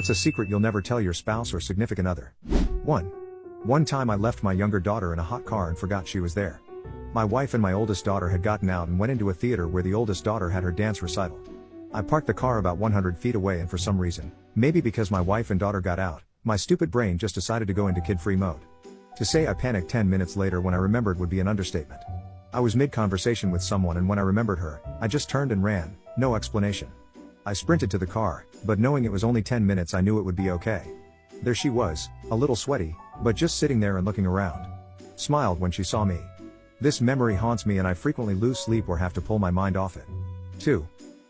What's a secret you'll never tell your spouse or significant other? 1. One time I left my younger daughter in a hot car and forgot she was there. My wife and my oldest daughter had gotten out and went into a theater where the oldest daughter had her dance recital. I parked the car about 100 feet away, and for some reason, maybe because my wife and daughter got out, my stupid brain just decided to go into kid-free mode. To say I panicked 10 minutes later when I remembered would be an understatement. I was mid-conversation with someone, and when I remembered her, I just turned and ran, no explanation. I sprinted to the car, but knowing it was only 10 minutes I knew it would be okay. There she was, a little sweaty, but just sitting there and looking around. Smiled when she saw me. This memory haunts me and I frequently lose sleep or have to pull my mind off it. 2.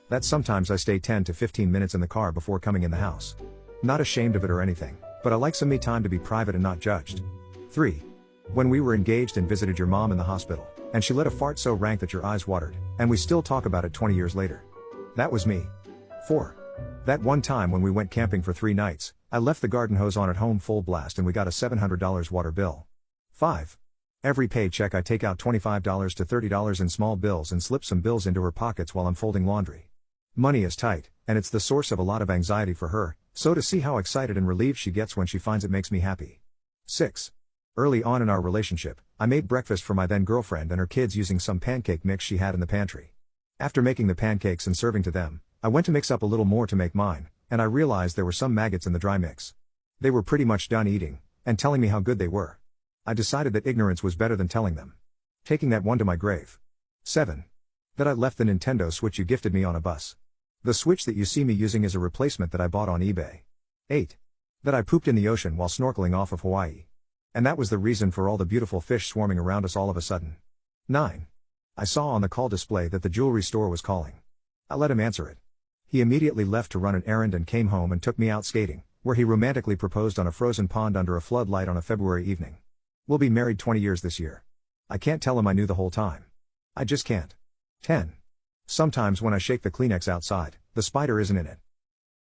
That sometimes I stay 10 to 15 minutes in the car before coming in the house. Not ashamed of it or anything, but I like some me time to be private and not judged. 3. When we were engaged and visited your mom in the hospital, and she let a fart so rank that your eyes watered, and we still talk about it 20 years later. That was me. 4. That one time when we went camping for 3 nights, I left the garden hose on at home full blast and we got a $700 water bill. 5. Every paycheck I take out $25 to $30 in small bills and slip some bills into her pockets while I'm folding laundry. Money is tight, and it's the source of a lot of anxiety for her, so to see how excited and relieved she gets when she finds it makes me happy. 6. Early on in our relationship, I made breakfast for my then girlfriend and her kids using some pancake mix she had in the pantry. After making the pancakes and serving to them, I went to mix up a little more to make mine, and I realized there were some maggots in the dry mix. They were pretty much done eating, and telling me how good they were. I decided that ignorance was better than telling them. Taking that one to my grave. 7. That I left the Nintendo Switch you gifted me on a bus. The Switch that you see me using is a replacement that I bought on eBay. 8. That I pooped in the ocean while snorkeling off of Hawaii. And that was the reason for all the beautiful fish swarming around us all of a sudden. 9. I saw on the call display that the jewelry store was calling. I let him answer it. He immediately left to run an errand and came home and took me out skating, where he romantically proposed on a frozen pond under a floodlight on a February evening. We'll be married 20 years this year. I can't tell him I knew the whole time. I just can't. 10. Sometimes when I shake the Kleenex outside, the spider isn't in it.